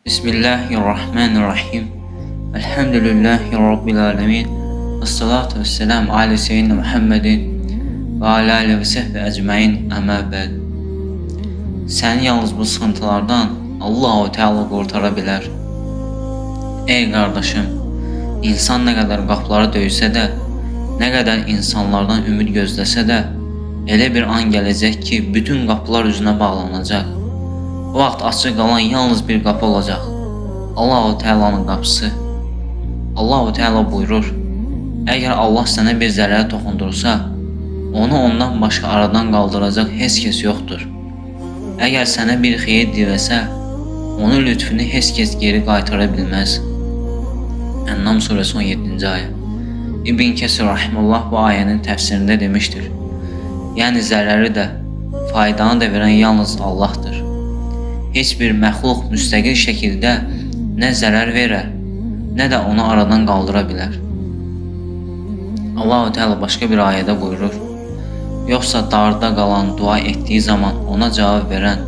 Bismillahirrahmanirrahim. Elhamdülillahi Rabbil alemin. Vessalatu vesselamu ala seyyidina Muhammedin ve ala alihi ve sahbihi ecmaîn. Amma ba'd. Səni yalnız bu sıxıntılardan Allah-u Teala qurtara bilər. Ey qardaşım, insan nə qədər qapıları döysə də, nə qədər insanlardan ümid gözləsə də, elə bir an gələcək ki, bütün qapılar üzünə bağlanacaq. O vaxt açıq qalan yalnız bir qapı olacaq. Allah-u Teala'nın qapısı. Allah-u Teala buyurur: Əgər Allah sənə bir zərər toxundursa, onu ondan başqa aradan qaldıracaq heç kəs yoxdur. Əgər sənə bir xeyir diləsə, onun lütfünü heç kəs geri qaytara bilməz. Ən-Nam surəsi 17-ci ayə. İbn Kəsir rahimehullah bu ayənin təfsirində demişdir: Yəni zərəri də, faydanı da verən yalnız Allahdır. Heç bir məxluq müstəqil şəkildə nə zərər verər, nə də onu aradan qaldıra bilər. Allah-u Teala başqa bir ayədə buyurur: Yoxsa darda qalan dua etdiyi zaman ona cavab verən,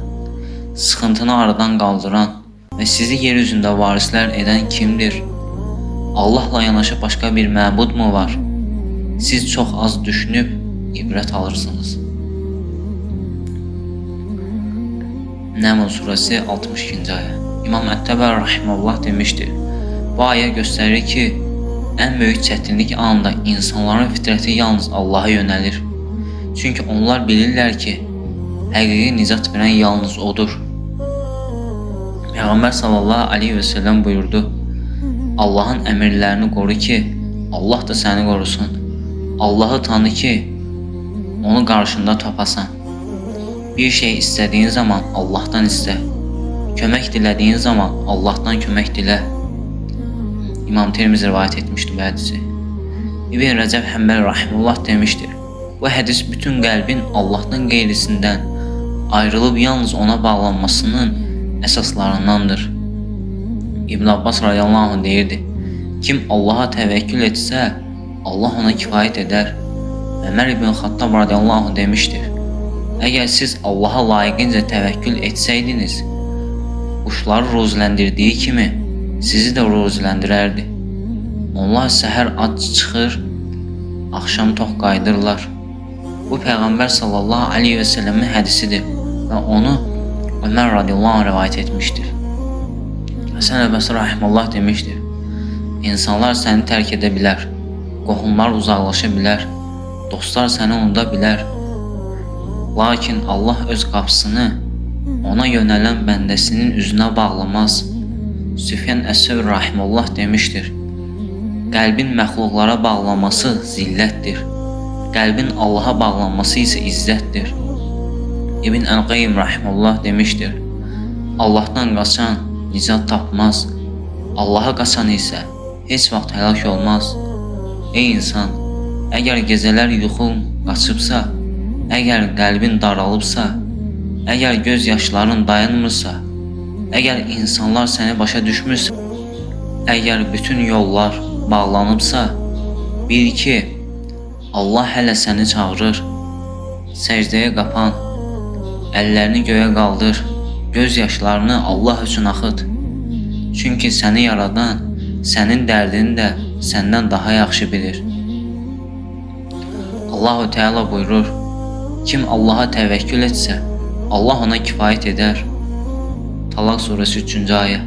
sıxıntını aradan qaldıran və sizi yer üzündə varislər edən kimdir? Allahla yanaşı başqa bir məbud mu var? Siz çox az düşünüb ibrət alırsınız. Nəml surəsi 62-ci ayə. İmam Ət-Təbəri rahimehullah demişdir: Bu ayə göstərir ki, ən böyük çətinlik anında insanların fitrəti yalnız Allaha yönəlir. Çünki onlar bilirlər ki, həqiqi nicat verən yalnız O'dur. Peyğəmbər sallallahu aleyhi və səlləm buyurdu: Allahın əmrlərini qoru ki, Allah da səni qorusun. Allahı tanı ki, onu qarşında tapasan. Bir şey istədiyin zaman Allahdan istə. Kömək dilədiyin zaman Allahdan kömək dilə. İmam Tirmizi rivayət etmişdir bu hədisi. İbn Rəcəb Həmbəli rahimehullah demişdir: Bu hədis bütün qəlbin Allahdan qeyrisindən ayrılıb yalnız ona bağlanmasının əsaslarındandır. İbn Abbas radiyallahu anh deyirdi: Kim Allaha təvəkkül etsə, Allah ona kifayət edər. Ömər ibn Xattab radiyallahu anh demişdir: Əgər siz Allaha layiqincə təvəkkül etsəydiniz, quşları ruziləndirdiyi kimi sizi də ruziləndirərdi. Onlar səhər ac çıxır, axşam tox qayıdırlar. Bu Peyğəmbər sallallahu aleyhi və səlləmin hədisidir və onu Ömər radiyallahu anh rivayət etmişdir. Həsən əl-Bəsri rahimehullah demişdir: İnsanlar səni tərk edə bilər, qohumlar uzaqlaşa bilər, dostlar səni unuda bilər. Lakin Allah öz qapısını ona yönələn bəndəsinin üzünə bağlamaz. Süfyan Əs-Səvri rahimehullah demişdir: Qəlbin məxluqlara bağlanması zillətdir. Qəlbin Allaha bağlanması isə izzətdir. İbn Əl-Qayyim rahimehullah demişdir: Allahdan qaçan nicat tapmaz. Allaha qaçan isə heç vaxt həlak olmaz. Ey insan, əgər gecələr yuxun qaçıbsa, əgər qəlbin daralıbsa, əgər göz yaşların dayanmırsa, əgər insanlar səni başa düşmürsə, əgər bütün yollar bağlanıbsa, bil ki, Allah hələ səni çağırır. Səcdəyə qapan, əllərini göyə qaldır, göz yaşlarını Allah üçün axıt. Çünki səni yaradan, sənin dərdini də səndən daha yaxşı bilir. Allah-u Teala buyurur: Kim Allaha təvəkkül etsə, Allah ona kifayət edər. Talaq surəsi 3-cü ayə.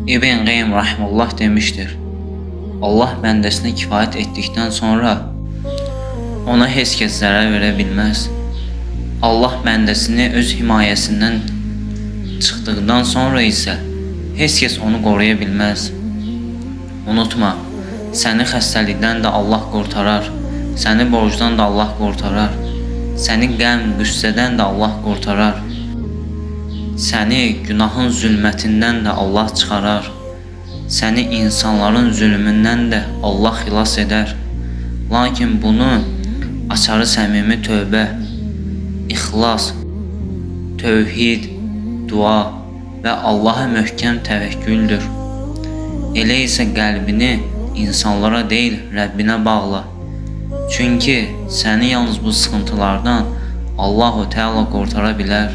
İbn Qayyim rahimehullah demişdir: Allah bəndəsinə kifayət etdikdən sonra ona heç kəs zərər verə bilməz. Allah bəndəsini öz himayəsindən çıxdıqdan sonra isə heç kəs onu qoruya bilməz. Unutma, səni xəstəlikdən də Allah qurtarar, səni borcdan da Allah qurtarar, səni qəm, qüssədən də Allah qurtarar, səni günahın zülmətindən də Allah çıxarar, səni insanların zülmündən də Allah xilas edər. Lakin bunu açarı səmimi tövbə, ixlas, tövhid, dua və Allaha möhkəm təvəkküldür. Elə isə qəlbini insanlara deyil, Rəbbinə bağla. Çünki səni yalnız bu sıxıntılardan Allah-u Teala qurtara bilər.